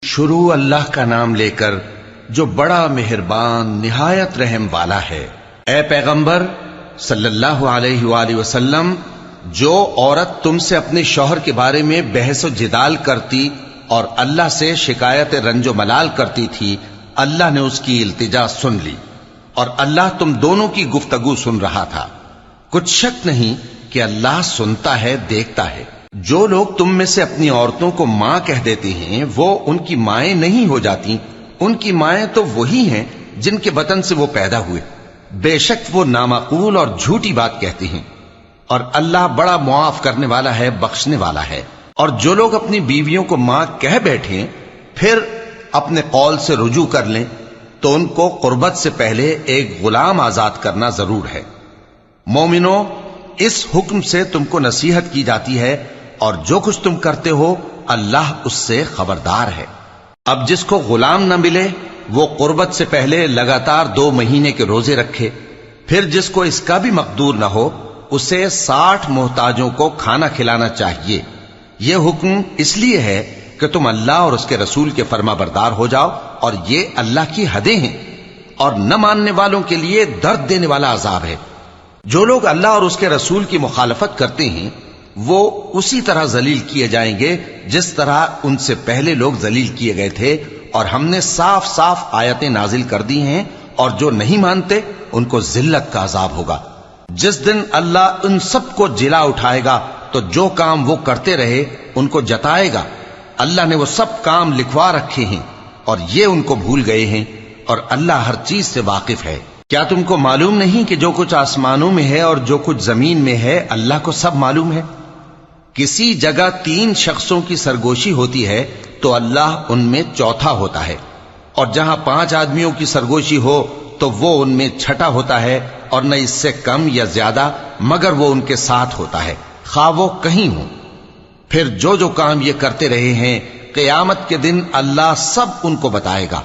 شروع اللہ کا نام لے کر جو بڑا مہربان نہایت رحم والا ہے۔ اے پیغمبر صلی اللہ علیہ وآلہ وسلم، جو عورت تم سے اپنے شوہر کے بارے میں بحث و جدال کرتی اور اللہ سے شکایت رنج و ملال کرتی تھی، اللہ نے اس کی التجا سن لی اور اللہ تم دونوں کی گفتگو سن رہا تھا۔ کچھ شک نہیں کہ اللہ سنتا ہے، دیکھتا ہے۔ جو لوگ تم میں سے اپنی عورتوں کو ماں کہہ دیتے ہیں وہ ان کی مائیں نہیں ہو جاتی، ان کی مائیں تو وہی ہیں جن کے بطن سے وہ پیدا ہوئے۔ بے شک وہ نامعقول اور جھوٹی بات کہتی ہیں، اور اللہ بڑا معاف کرنے والا ہے، بخشنے والا ہے۔ اور جو لوگ اپنی بیویوں کو ماں کہہ بیٹھیں پھر اپنے قول سے رجوع کر لیں تو ان کو قربت سے پہلے ایک غلام آزاد کرنا ضرور ہے۔ مومنو، اس حکم سے تم کو نصیحت کی جاتی ہے اور جو کچھ تم کرتے ہو اللہ اس سے خبردار ہے۔ اب جس کو غلام نہ ملے وہ قربت سے پہلے لگاتار 2 مہینے کے روزے رکھے، پھر جس کو اس کا بھی مقدور نہ ہو اسے 60 محتاجوں کو کھانا کھلانا چاہیے۔ یہ حکم اس لیے ہے کہ تم اللہ اور اس کے رسول کے فرما بردار ہو جاؤ، اور یہ اللہ کی حدیں ہیں، اور نہ ماننے والوں کے لیے درد دینے والا عذاب ہے۔ جو لوگ اللہ اور اس کے رسول کی مخالفت کرتے ہیں وہ اسی طرح ذلیل کیے جائیں گے جس طرح ان سے پہلے لوگ ذلیل کیے گئے تھے، اور ہم نے صاف صاف آیتیں نازل کر دی ہیں، اور جو نہیں مانتے ان کو ذلت کا عذاب ہوگا۔ جس دن اللہ ان سب کو جلا اٹھائے گا تو جو کام وہ کرتے رہے ان کو جتائے گا۔ اللہ نے وہ سب کام لکھوا رکھے ہیں اور یہ ان کو بھول گئے ہیں، اور اللہ ہر چیز سے واقف ہے۔ کیا تم کو معلوم نہیں کہ جو کچھ آسمانوں میں ہے اور جو کچھ زمین میں ہے اللہ کو سب معلوم ہے؟ کسی جگہ 3 شخصوں کی سرگوشی ہوتی ہے تو اللہ ان میں چوتھا ہوتا ہے، اور جہاں 5 آدمیوں کی سرگوشی ہو تو وہ ان میں چھٹا ہوتا ہے، اور نہ اس سے کم یا زیادہ مگر وہ ان کے ساتھ ہوتا ہے، خواہ وہ کہیں ہوں۔ پھر جو جو کام یہ کرتے رہے ہیں قیامت کے دن اللہ سب ان کو بتائے گا۔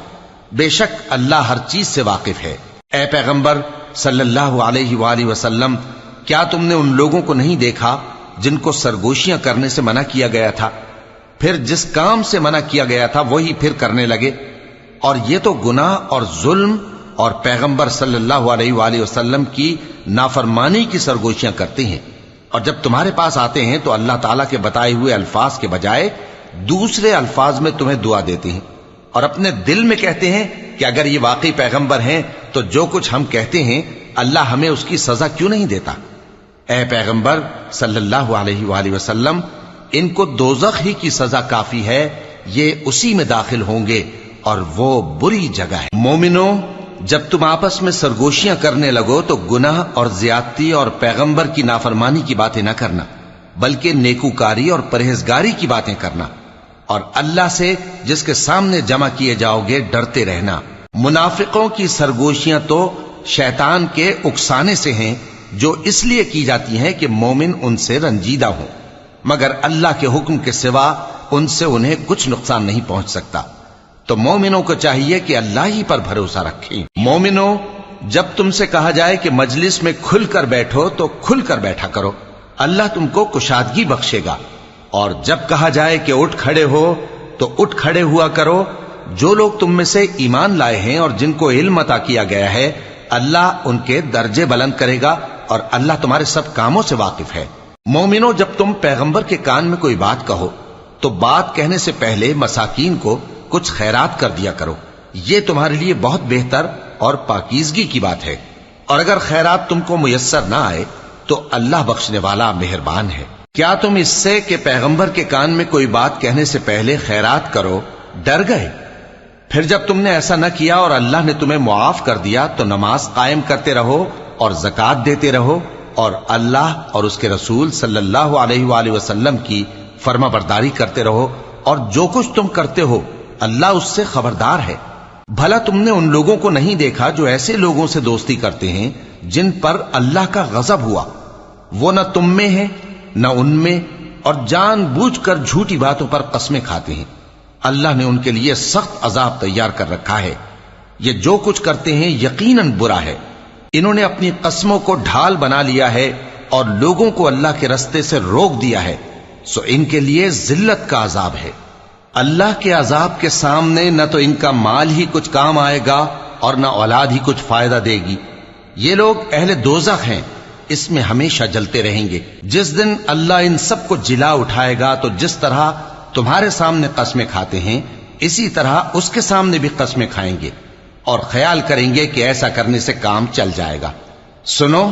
بے شک اللہ ہر چیز سے واقف ہے۔ اے پیغمبر صلی اللہ علیہ وآلہ وسلم، کیا تم نے ان لوگوں کو نہیں دیکھا جن کو سرگوشیاں کرنے سے منع کیا گیا تھا، پھر جس کام سے منع کیا گیا تھا وہی پھر کرنے لگے؟ اور یہ تو گناہ اور ظلم اور پیغمبر صلی اللہ علیہ وآلہ وسلم کی نافرمانی کی سرگوشیاں کرتے ہیں، اور جب تمہارے پاس آتے ہیں تو اللہ تعالیٰ کے بتائے ہوئے الفاظ کے بجائے دوسرے الفاظ میں تمہیں دعا دیتے ہیں، اور اپنے دل میں کہتے ہیں کہ اگر یہ واقعی پیغمبر ہیں تو جو کچھ ہم کہتے ہیں اللہ ہمیں اس کی سزا کیوں نہیں دیتا؟ اے پیغمبر صلی اللہ علیہ وآلہ وسلم، ان کو دوزخ ہی کی سزا کافی ہے، یہ اسی میں داخل ہوں گے اور وہ بری جگہ ہے۔ مومنو، جب تم آپس میں سرگوشیاں کرنے لگو تو گناہ اور زیادتی اور پیغمبر کی نافرمانی کی باتیں نہ کرنا، بلکہ نیکوکاری اور پرہیزگاری کی باتیں کرنا، اور اللہ سے جس کے سامنے جمع کیے جاؤ گے ڈرتے رہنا۔ منافقوں کی سرگوشیاں تو شیطان کے اکسانے سے ہیں، جو اس لیے کی جاتی ہیں کہ مومن ان سے رنجیدہ ہوں، مگر اللہ کے حکم کے سوا ان سے انہیں کچھ نقصان نہیں پہنچ سکتا۔ تو مومنوں کو چاہیے کہ اللہ ہی پر بھروسہ رکھیں۔ مومنوں، جب تم سے کہا جائے کہ مجلس میں کھل کر بیٹھو تو کھل کر بیٹھا کرو، اللہ تم کو کشادگی بخشے گا، اور جب کہا جائے کہ اٹھ کھڑے ہو تو اٹھ کھڑے ہوا کرو۔ جو لوگ تم میں سے ایمان لائے ہیں اور جن کو علم عطا کیا گیا ہے اللہ ان کے درجے بلند کرے گا، اور اللہ تمہارے سب کاموں سے واقف ہے۔ مومنو، جب تم پیغمبر کے کان میں کوئی بات کہو تو بات کہنے سے پہلے مساکین کو کچھ خیرات کر دیا کرو، یہ تمہارے لیے بہت بہتر اور پاکیزگی کی بات ہے، اور اگر خیرات تم کو میسر نہ آئے تو اللہ بخشنے والا مہربان ہے۔ کیا تم اس سے کہ پیغمبر کے کان میں کوئی بات کہنے سے پہلے خیرات کرو ڈر گئے؟ پھر جب تم نے ایسا نہ کیا اور اللہ نے تمہیں معاف کر دیا تو نماز قائم کرتے رہو اور زکوٰۃ دیتے رہو، اور اللہ اور اس کے رسول صلی اللہ علیہ وآلہ وسلم کی فرما برداری کرتے رہو، اور جو کچھ تم کرتے ہو اللہ اس سے خبردار ہے۔ بھلا تم نے ان لوگوں کو نہیں دیکھا جو ایسے لوگوں سے دوستی کرتے ہیں جن پر اللہ کا غضب ہوا؟ وہ نہ تم میں ہے نہ ان میں، اور جان بوجھ کر جھوٹی باتوں پر قسمیں کھاتے ہیں۔ اللہ نے ان کے لیے سخت عذاب تیار کر رکھا ہے۔ یہ جو کچھ کرتے ہیں یقیناً برا ہے۔ انہوں نے اپنی قسموں کو ڈھال بنا لیا ہے اور لوگوں کو اللہ کے رستے سے روک دیا ہے، سو ان کے لیے ذلت کا عذاب ہے۔ اللہ کے عذاب کے سامنے نہ تو ان کا مال ہی کچھ کام آئے گا اور نہ اولاد ہی کچھ فائدہ دے گی۔ یہ لوگ اہل دوزخ ہیں، اس میں ہمیشہ جلتے رہیں گے۔ جس دن اللہ ان سب کو جلا اٹھائے گا تو جس طرح تمہارے سامنے قسمیں کھاتے ہیں اسی طرح اس کے سامنے بھی قسمیں کھائیں گے اور خیال کریں گے کہ ایسا کرنے سے کام چل جائے گا۔ سنو،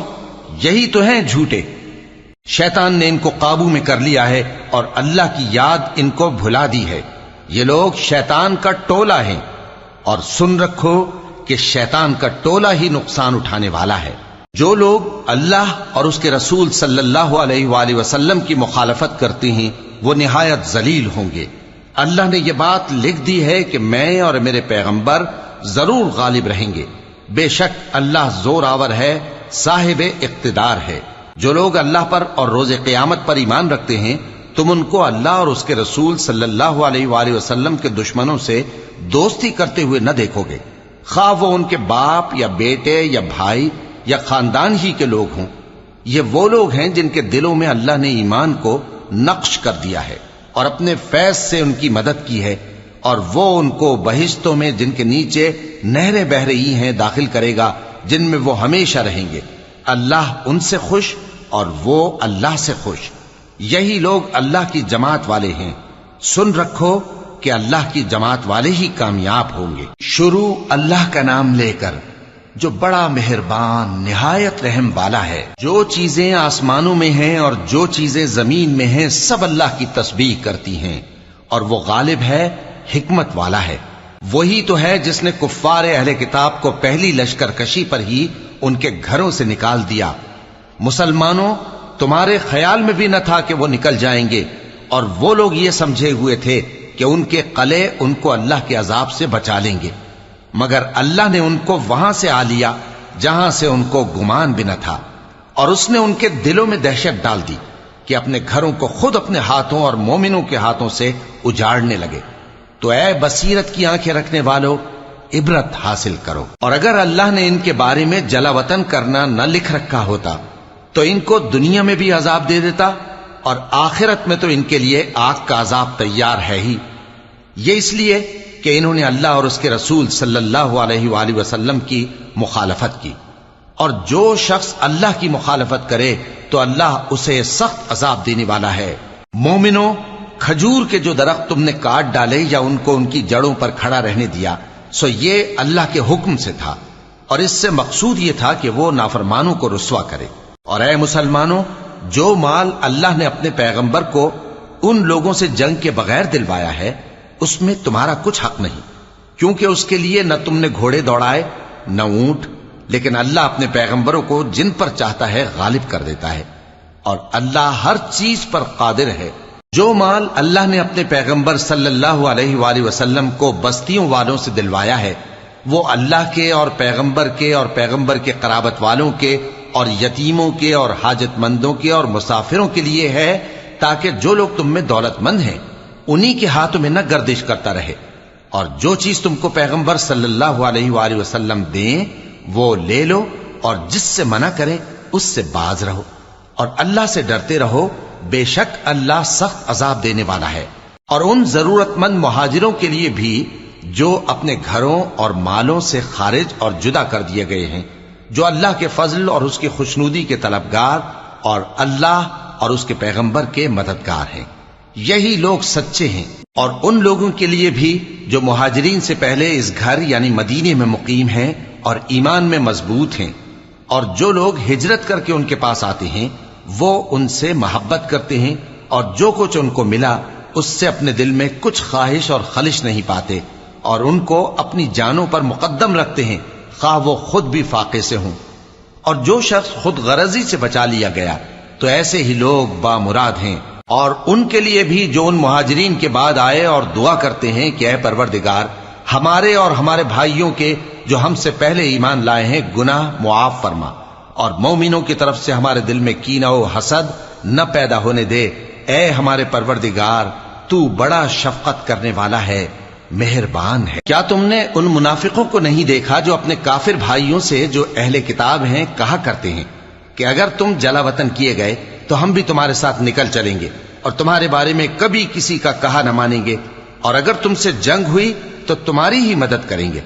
یہی تو ہیں جھوٹے۔ شیطان نے ان کو قابو میں کر لیا ہے اور اللہ کی یاد ان کو بھلا دی ہے۔ یہ لوگ شیطان کا ٹولہ ہیں، اور سن رکھو کہ شیطان کا ٹولہ ہی نقصان اٹھانے والا ہے۔ جو لوگ اللہ اور اس کے رسول صلی اللہ علیہ وآلہ وسلم کی مخالفت کرتے ہیں وہ نہایت ذلیل ہوں گے۔ اللہ نے یہ بات لکھ دی ہے کہ میں اور میرے پیغمبر ضرور غالب رہیں گے۔ بے شک اللہ زور آور ہے، صاحب اقتدار ہے۔ جو لوگ اللہ پر اور روز قیامت پر ایمان رکھتے ہیں تم ان کو اللہ اور اس کے رسول صلی اللہ علیہ وآلہ وسلم کے دشمنوں سے دوستی کرتے ہوئے نہ دیکھو گے، خواہ وہ ان کے باپ یا بیٹے یا بھائی یا خاندان ہی کے لوگ ہوں۔ یہ وہ لوگ ہیں جن کے دلوں میں اللہ نے ایمان کو نقش کر دیا ہے اور اپنے فیض سے ان کی مدد کی ہے، اور وہ ان کو بہشتوں میں جن کے نیچے نہریں بہ رہی ہیں داخل کرے گا، جن میں وہ ہمیشہ رہیں گے۔ اللہ ان سے خوش اور وہ اللہ سے خوش۔ یہی لوگ اللہ کی جماعت والے ہیں۔ سن رکھو کہ اللہ کی جماعت والے ہی کامیاب ہوں گے۔ شروع اللہ کا نام لے کر جو بڑا مہربان نہایت رحم والا ہے۔ جو چیزیں آسمانوں میں ہیں اور جو چیزیں زمین میں ہیں سب اللہ کی تسبیح کرتی ہیں، اور وہ غالب ہے، حکمت والا ہے۔ وہی تو ہے جس نے کفار اہل کتاب کو پہلی لشکر کشی پر ہی ان کے گھروں سے نکال دیا۔ مسلمانوں، تمہارے خیال میں بھی نہ تھا کہ وہ نکل جائیں گے، اور وہ لوگ یہ سمجھے ہوئے تھے کہ ان کے قلعے ان کو اللہ کے عذاب سے بچا لیں گے، مگر اللہ نے ان کو وہاں سے آ لیا جہاں سے ان کو گمان بھی نہ تھا، اور اس نے ان کے دلوں میں دہشت ڈال دی کہ اپنے گھروں کو خود اپنے ہاتھوں اور مومنوں کے ہاتھوں سے اجاڑنے لگے۔ تو اے بصیرت کی آنکھیں رکھنے والو، عبرت حاصل کرو۔ اور اگر اللہ نے ان کے بارے میں جلا وطن کرنا نہ لکھ رکھا ہوتا تو ان کو دنیا میں بھی عذاب دے دیتا، اور آخرت میں تو ان کے لیے آگ کا عذاب تیار ہے ہی۔ یہ اس لیے کہ انہوں نے اللہ اور اس کے رسول صلی اللہ علیہ وآلہ وسلم کی مخالفت کی، اور جو شخص اللہ کی مخالفت کرے تو اللہ اسے سخت عذاب دینے والا ہے۔ مومنوں، کھجور کے جو درخت تم نے کاٹ ڈالے یا ان کو ان کی جڑوں پر کھڑا رہنے دیا سو یہ اللہ کے حکم سے تھا، اور اس سے مقصود یہ تھا کہ وہ نافرمانوں کو رسوا کرے۔ اور اے مسلمانوں، جو مال اللہ نے اپنے پیغمبر کو ان لوگوں سے جنگ کے بغیر دلوایا ہے اس میں تمہارا کچھ حق نہیں، کیونکہ اس کے لیے نہ تم نے گھوڑے دوڑائے نہ اونٹ، لیکن اللہ اپنے پیغمبروں کو جن پر چاہتا ہے غالب کر دیتا ہے، اور اللہ ہر چیز پر قادر ہے۔ جو مال اللہ نے اپنے پیغمبر صلی اللہ علیہ وآلہ وسلم کو بستیوں والوں سے دلوایا ہے وہ اللہ کے اور پیغمبر کے قرابت والوں کے اور یتیموں کے اور حاجت مندوں کے اور مسافروں کے لیے ہے، تاکہ جو لوگ تم میں دولت مند ہیں انہی کے ہاتھوں میں نہ گردش کرتا رہے، اور جو چیز تم کو پیغمبر صلی اللہ علیہ وآلہ وسلم دیں وہ لے لو، اور جس سے منع کریں اس سے باز رہو، اور اللہ سے ڈرتے رہو، بے شک اللہ سخت عذاب دینے والا ہے۔ اور ان ضرورت مند مہاجروں کے لیے بھی جو اپنے گھروں اور مالوں سے خارج اور جدا کر دیے گئے ہیں، جو اللہ کے فضل اور اس کی خوشنودی کے طلبگار اور اللہ اور اس کے پیغمبر کے مددگار ہیں، یہی لوگ سچے ہیں۔ اور ان لوگوں کے لیے بھی جو مہاجرین سے پہلے اس گھر یعنی مدینے میں مقیم ہیں اور ایمان میں مضبوط ہیں، اور جو لوگ ہجرت کر کے ان کے پاس آتے ہیں وہ ان سے محبت کرتے ہیں، اور جو کچھ ان کو ملا اس سے اپنے دل میں کچھ خواہش اور خلش نہیں پاتے، اور ان کو اپنی جانوں پر مقدم رکھتے ہیں خواہ وہ خود بھی فاقے سے ہوں۔ اور جو شخص خود غرضی سے بچا لیا گیا تو ایسے ہی لوگ بامراد ہیں۔ اور ان کے لیے بھی جو ان مہاجرین کے بعد آئے اور دعا کرتے ہیں کہ اے پروردگار ہمارے اور ہمارے بھائیوں کے جو ہم سے پہلے ایمان لائے ہیں گناہ معاف فرما، اور مومنوں کی طرف سے ہمارے دل میں کینہ و حسد نہ پیدا ہونے دے، اے ہمارے پروردگار تو بڑا شفقت کرنے والا ہے، مہربان ہے۔ کیا تم نے ان منافقوں کو نہیں دیکھا جو اپنے کافر بھائیوں سے جو اہل کتاب ہیں کہا کرتے ہیں کہ اگر تم جلا وطن کیے گئے تو ہم بھی تمہارے ساتھ نکل چلیں گے اور تمہارے بارے میں کبھی کسی کا کہا نہ مانیں گے، اور اگر تم سے جنگ ہوئی تو تمہاری ہی مدد کریں گے،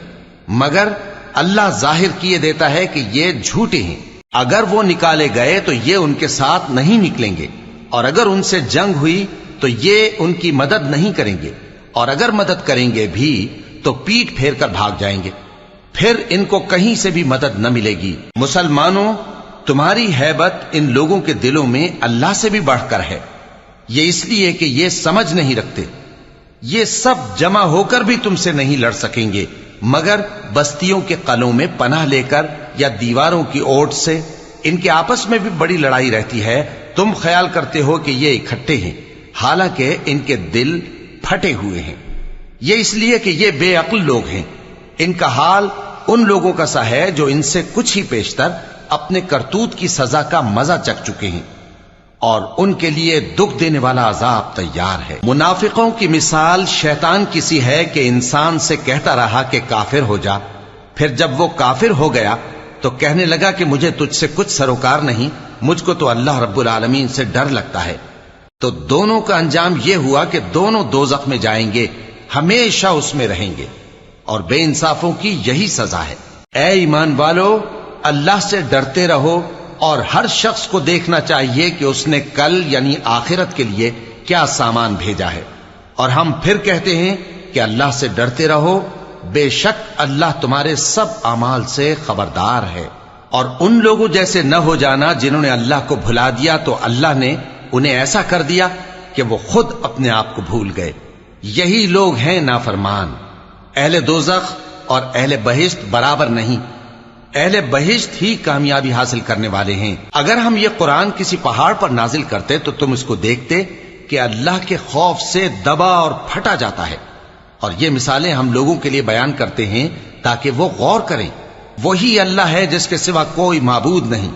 مگر اللہ ظاہر کیے دیتا ہے کہ یہ جھوٹے ہیں۔ اگر وہ نکالے گئے تو یہ ان کے ساتھ نہیں نکلیں گے، اور اگر ان سے جنگ ہوئی تو یہ ان کی مدد نہیں کریں گے، اور اگر مدد کریں گے بھی تو پیٹ پھیر کر بھاگ جائیں گے، پھر ان کو کہیں سے بھی مدد نہ ملے گی۔ مسلمانوں، تمہاری ہیبت ان لوگوں کے دلوں میں اللہ سے بھی بڑھ کر ہے، یہ اس لیے کہ یہ سمجھ نہیں رکھتے۔ یہ سب جمع ہو کر بھی تم سے نہیں لڑ سکیں گے، مگر بستیوں کے قلعوں میں پناہ لے کر یا دیواروں کی اوٹ سے۔ ان کے آپس میں بھی بڑی لڑائی رہتی ہے، تم خیال کرتے ہو کہ یہ اکٹھے ہیں، حالانکہ ان کے دل پھٹے ہوئے ہیں۔ یہ اس لیے کہ یہ بے عقل لوگ ہیں۔ ان کا حال ان لوگوں کا سا ہے جو ان سے کچھ ہی پیشتر اپنے کرتوت کی سزا کا مزہ چکھ چکے ہیں، اور ان کے لیے دکھ دینے والا عذاب تیار ہے۔ منافقوں کی مثال شیطان کی سی ہے کہ انسان سے کہتا رہا کہ کافر ہو جا، پھر جب وہ کافر ہو گیا تو کہنے لگا کہ مجھے تجھ سے کچھ سروکار نہیں، مجھ کو تو اللہ رب العالمین سے ڈر لگتا ہے۔ تو دونوں کا انجام یہ ہوا کہ دونوں دوزخ میں جائیں گے، ہمیشہ اس میں رہیں گے، اور بے انصافوں کی یہی سزا ہے۔ اے ایمان والو، اللہ سے ڈرتے رہو، اور ہر شخص کو دیکھنا چاہیے کہ اس نے کل یعنی آخرت کے لیے کیا سامان بھیجا ہے۔ اور ہم پھر کہتے ہیں کہ اللہ سے ڈرتے رہو، بے شک اللہ تمہارے سب اعمال سے خبردار ہے۔ اور ان لوگوں جیسے نہ ہو جانا جنہوں نے اللہ کو بھلا دیا تو اللہ نے انہیں ایسا کر دیا کہ وہ خود اپنے آپ کو بھول گئے۔ یہی لوگ ہیں نافرمان۔ اہل دوزخ اور اہل بہشت برابر نہیں، اہل بہشت ہی کامیابی حاصل کرنے والے ہیں۔ اگر ہم یہ قرآن کسی پہاڑ پر نازل کرتے تو تم اس کو دیکھتے کہ اللہ کے خوف سے دبا اور پھٹا جاتا ہے۔ اور یہ مثالیں ہم لوگوں کے لیے بیان کرتے ہیں تاکہ وہ غور کریں۔ وہی اللہ ہے جس کے سوا کوئی معبود نہیں،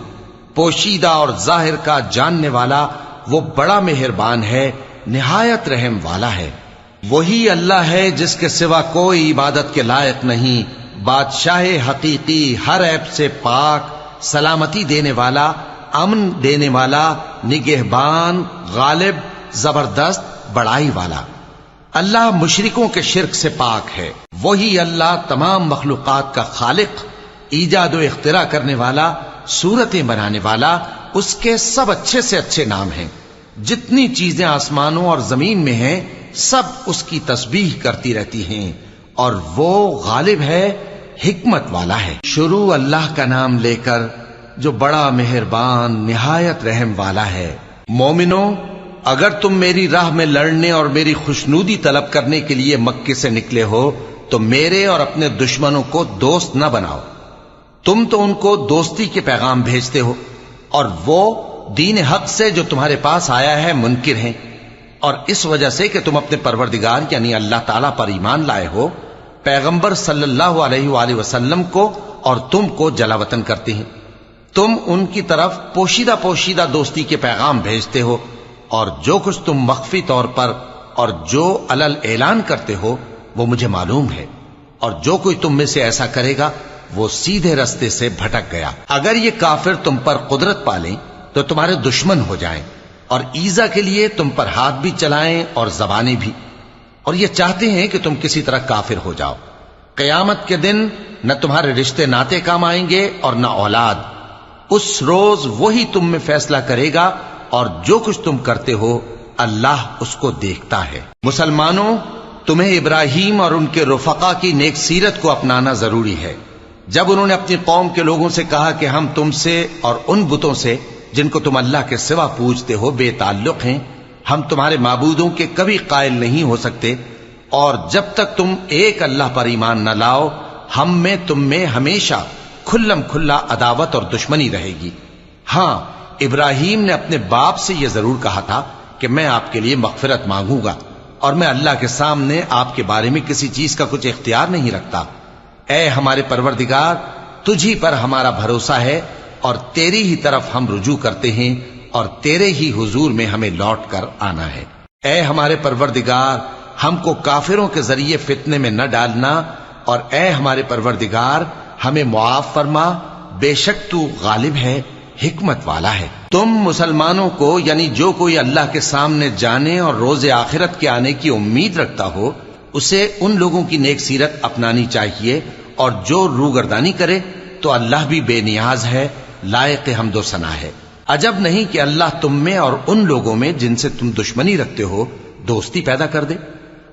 پوشیدہ اور ظاہر کا جاننے والا، وہ بڑا مہربان ہے، نہایت رحم والا ہے۔ وہی اللہ ہے جس کے سوا کوئی عبادت کے لائق نہیں، بادشاہ حقیقی، ہر عیب سے پاک، سلامتی دینے والا، امن دینے والا، نگہبان، غالب، زبردست، بڑائی والا۔ اللہ مشرکوں کے شرک سے پاک ہے۔ وہی اللہ تمام مخلوقات کا خالق، ایجاد و اختراع کرنے والا، صورتیں بنانے والا، اس کے سب اچھے سے اچھے نام ہیں۔ جتنی چیزیں آسمانوں اور زمین میں ہیں سب اس کی تسبیح کرتی رہتی ہیں، اور وہ غالب ہے، حکمت والا ہے۔ شروع اللہ کا نام لے کر جو بڑا مہربان نہایت رحم والا ہے۔ مومنو، اگر تم میری راہ میں لڑنے اور میری خوشنودی طلب کرنے کے لیے مکے سے نکلے ہو تو میرے اور اپنے دشمنوں کو دوست نہ بناؤ۔ تم تو ان کو دوستی کے پیغام بھیجتے ہو، اور وہ دین حق سے جو تمہارے پاس آیا ہے منکر ہیں، اور اس وجہ سے کہ تم اپنے پروردگار یعنی اللہ تعالیٰ پر ایمان لائے ہو، پیغمبر صلی اللہ علیہ وآلہ وسلم کو اور تم کو جلا وطن کرتے ہیں۔ تم ان کی طرف پوشیدہ دوستی کے پیغام بھیجتے ہو، اور جو کچھ تم مخفی طور پر اور جو علل اعلان کرتے ہو وہ مجھے معلوم ہے، اور جو کوئی تم میں سے ایسا کرے گا وہ سیدھے رستے سے بھٹک گیا۔ اگر یہ کافر تم پر قدرت پالیں تو تمہارے دشمن ہو جائیں، اور ایذا کے لیے تم پر ہاتھ بھی چلائیں اور زبانیں بھی، اور یہ چاہتے ہیں کہ تم کسی طرح کافر ہو جاؤ۔ قیامت کے دن نہ تمہارے رشتے ناتے کام آئیں گے اور نہ اولاد۔ اس روز وہی تم میں فیصلہ کرے گا، اور جو کچھ تم کرتے ہو اللہ اس کو دیکھتا ہے۔ مسلمانوں، تمہیں ابراہیم اور ان کے رفقا کی نیک سیرت کو اپنانا ضروری ہے۔ جب انہوں نے اپنی قوم کے لوگوں سے کہا کہ ہم تم سے اور ان بتوں سے جن کو تم اللہ کے سوا پوجتے ہو بے تعلق ہیں، ہم تمہارے معبودوں کے کبھی قائل نہیں ہو سکتے، اور جب تک تم ایک اللہ پر ایمان نہ لاؤ ہم میں تم میں ہمیشہ کھلم کھلا عداوت اور دشمنی رہے گی۔ ہاں، ابراہیم نے اپنے باپ سے یہ ضرور کہا تھا کہ میں آپ کے لیے مغفرت مانگوں گا، اور میں اللہ کے سامنے آپ کے بارے میں کسی چیز کا کچھ اختیار نہیں رکھتا۔ اے ہمارے پروردگار، تجھی پر ہمارا بھروسہ ہے، اور تیری ہی طرف ہم رجوع کرتے ہیں، اور تیرے ہی حضور میں ہمیں لوٹ کر آنا ہے۔ اے ہمارے پروردگار، ہم کو کافروں کے ذریعے فتنے میں نہ ڈالنا، اور اے ہمارے پروردگار ہمیں معاف فرما، بے شک تو غالب ہے، حکمت والا ہے۔ تم مسلمانوں کو یعنی جو کوئی اللہ کے سامنے جانے اور روز آخرت کے آنے کی امید رکھتا ہو اسے ان لوگوں کی نیک سیرت اپنانی چاہیے، اور جو روگردانی کرے تو اللہ بھی بے نیاز ہے، لائق حمد و ثنا ہے۔ عجب نہیں کہ اللہ تم میں اور ان لوگوں میں جن سے تم دشمنی رکھتے ہو دوستی پیدا کر دے،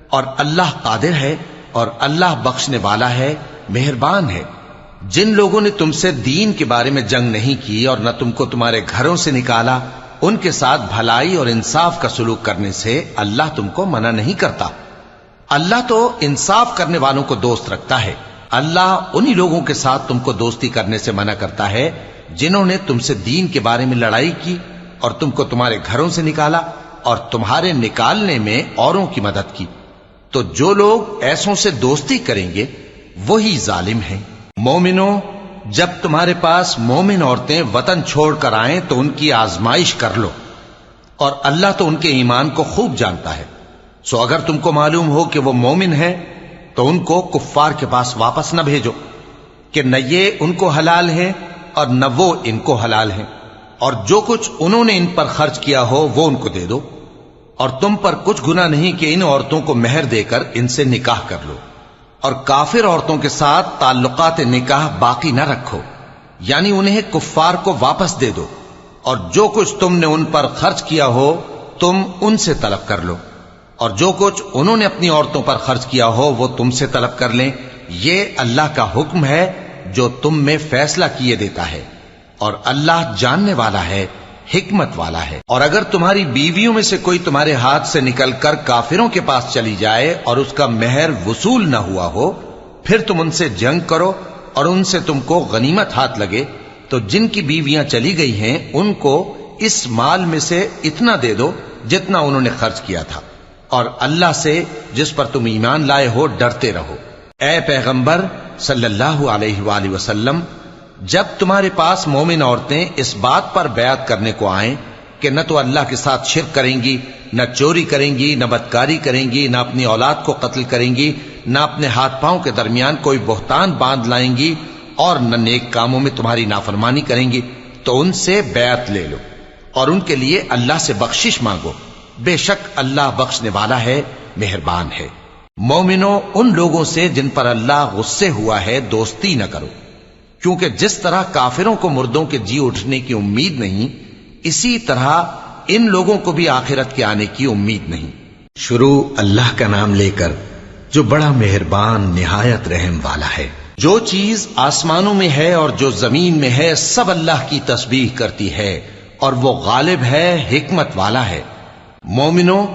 اور اللہ قادر ہے، اور اللہ بخشنے والا ہے، مہربان ہے۔ جن لوگوں نے تم سے دین کے بارے میں جنگ نہیں کی اور نہ تم کو تمہارے گھروں سے نکالا، ان کے ساتھ بھلائی اور انصاف کا سلوک کرنے سے اللہ تم کو منع نہیں کرتا۔ اللہ تو انصاف کرنے والوں کو دوست رکھتا ہے۔ اللہ انہی لوگوں کے ساتھ تم کو دوستی کرنے سے منع کرتا ہے جنہوں نے تم سے دین کے بارے میں لڑائی کی اور تم کو تمہارے گھروں سے نکالا اور تمہارے نکالنے میں اوروں کی مدد کی۔ تو جو لوگ ایسوں سے دوستی کریں گے وہی ظالم ہیں۔ مومنوں، جب تمہارے پاس مومن عورتیں وطن چھوڑ کر آئیں تو ان کی آزمائش کر لو، اور اللہ تو ان کے ایمان کو خوب جانتا ہے۔ سو اگر تم کو معلوم ہو کہ وہ مومن ہے تو ان کو کفار کے پاس واپس نہ بھیجو کہ نہ یہ ان کو حلال ہیں اور نہ وہ ان کو حلال ہیں، اور جو کچھ انہوں نے ان پر خرچ کیا ہو وہ ان کو دے دو، اور تم پر کچھ گناہ نہیں کہ ان عورتوں کو مہر دے کر ان سے نکاح کر لو، اور کافر عورتوں کے ساتھ تعلقات نکاح باقی نہ رکھو، یعنی انہیں کفار کو واپس دے دو، اور جو کچھ تم نے ان پر خرچ کیا ہو تم ان سے طلب کر لو، اور جو کچھ انہوں نے اپنی عورتوں پر خرچ کیا ہو وہ تم سے طلب کر لیں۔ یہ اللہ کا حکم ہے جو تم میں فیصلہ کیے دیتا ہے، اور اللہ جاننے والا ہے، حکمت والا ہے۔ اور اگر تمہاری بیویوں میں سے کوئی تمہارے ہاتھ سے نکل کر کافروں کے پاس چلی جائے اور اس کا مہر وصول نہ ہوا ہو، پھر تم ان سے جنگ کرو اور ان سے تم کو غنیمت ہاتھ لگے، تو جن کی بیویاں چلی گئی ہیں ان کو اس مال میں سے اتنا دے دو جتنا انہوں نے خرچ کیا تھا، اور اللہ سے جس پر تم ایمان لائے ہو ڈرتے رہو۔ اے پیغمبر صلی اللہ علیہ وآلہ وسلم، جب تمہارے پاس مومن عورتیں اس بات پر بیعت کرنے کو آئیں کہ نہ تو اللہ کے ساتھ شرک کریں گی، نہ چوری کریں گی، نہ بدکاری کریں گی، نہ اپنی اولاد کو قتل کریں گی، نہ اپنے ہاتھ پاؤں کے درمیان کوئی بہتان باندھ لائیں گی، اور نہ نیک کاموں میں تمہاری نافرمانی کریں گی، تو ان سے بیعت لے لو اور ان کے لیے اللہ سے بخشش مانگو، بے شک اللہ بخشنے والا ہے، مہربان ہے۔ مومنوں، ان لوگوں سے جن پر اللہ غصے ہوا ہے دوستی نہ کرو، کیونکہ جس طرح کافروں کو مردوں کے جی اٹھنے کی امید نہیں، اسی طرح ان لوگوں کو بھی آخرت کے آنے کی امید نہیں۔ شروع اللہ کا نام لے کر جو بڑا مہربان نہایت رحم والا ہے۔ جو چیز آسمانوں میں ہے اور جو زمین میں ہے سب اللہ کی تسبیح کرتی ہے، اور وہ غالب ہے، حکمت والا ہے۔ مومنوں،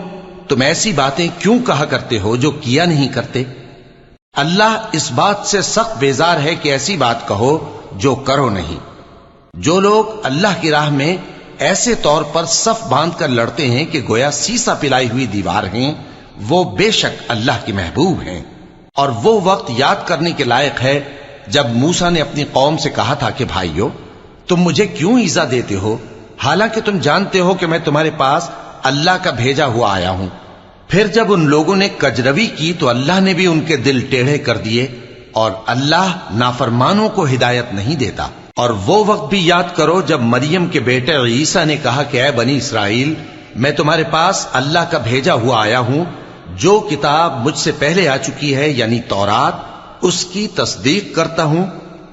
تم ایسی باتیں کیوں کہا کرتے ہو جو کیا نہیں کرتے؟ اللہ اس بات سے سخت بیزار ہے کہ ایسی بات کہو جو کرو نہیں۔ جو لوگ اللہ کی راہ میں ایسے طور پر صف باندھ کر لڑتے ہیں کہ گویا سیسا پلائی ہوئی دیوار ہیں، وہ بے شک اللہ کے محبوب ہیں۔ اور وہ وقت یاد کرنے کے لائق ہے جب موسیٰ نے اپنی قوم سے کہا تھا کہ بھائیو، تم مجھے کیوں ایذا دیتے ہو حالانکہ تم جانتے ہو کہ میں تمہارے پاس اللہ کا بھیجا ہوا آیا ہوں۔ پھر جب ان لوگوں نے کجروی کی تو اللہ نے بھی ان کے دل ٹیڑھے کر دیے، اور اللہ نافرمانوں کو ہدایت نہیں دیتا۔ اور وہ وقت بھی یاد کرو جب مریم کے بیٹے عیسیٰ نے کہا کہ اے بنی اسرائیل، میں تمہارے پاس اللہ کا بھیجا ہوا آیا ہوں، جو کتاب مجھ سے پہلے آ چکی ہے یعنی تورات، اس کی تصدیق کرتا ہوں،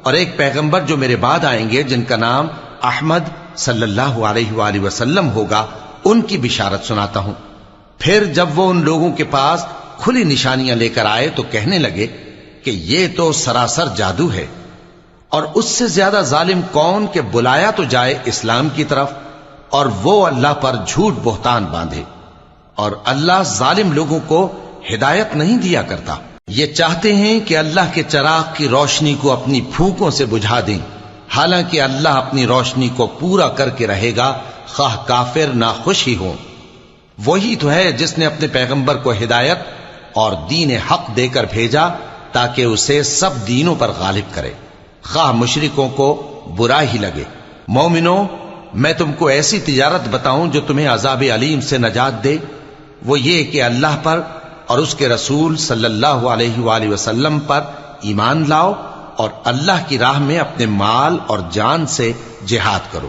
اور ایک پیغمبر جو میرے بعد آئیں گے جن کا نام احمد صلی اللہ علیہ وآلہ وسلم ہوگا، ان کی بشارت سناتا ہوں۔ پھر جب وہ ان لوگوں کے پاس کھلی نشانیاں لے کر آئے تو کہنے لگے کہ یہ تو سراسر جادو ہے، اور اس سے زیادہ ظالم کون کہ بلایا تو جائے اسلام کی طرف اور وہ اللہ پر جھوٹ بہتان باندھے، اور اللہ ظالم لوگوں کو ہدایت نہیں دیا کرتا۔ یہ چاہتے ہیں کہ اللہ کے چراغ کی روشنی کو اپنی پھونکوں سے بجھا دیں، حالانکہ اللہ اپنی روشنی کو پورا کر کے رہے گا، خواہ کافر ناخوش ہی ہوں۔ وہی تو ہے جس نے اپنے پیغمبر کو ہدایت اور دین حق دے کر بھیجا تاکہ اسے سب دینوں پر غالب کرے، خواہ مشرکوں کو برا ہی لگے۔ مومنوں، میں تم کو ایسی تجارت بتاؤں جو تمہیں عذاب علیم سے نجات دے؟ وہ یہ کہ اللہ پر اور اس کے رسول صلی اللہ علیہ وآلہ وسلم پر ایمان لاؤ، اور اللہ کی راہ میں اپنے مال اور جان سے جہاد کرو،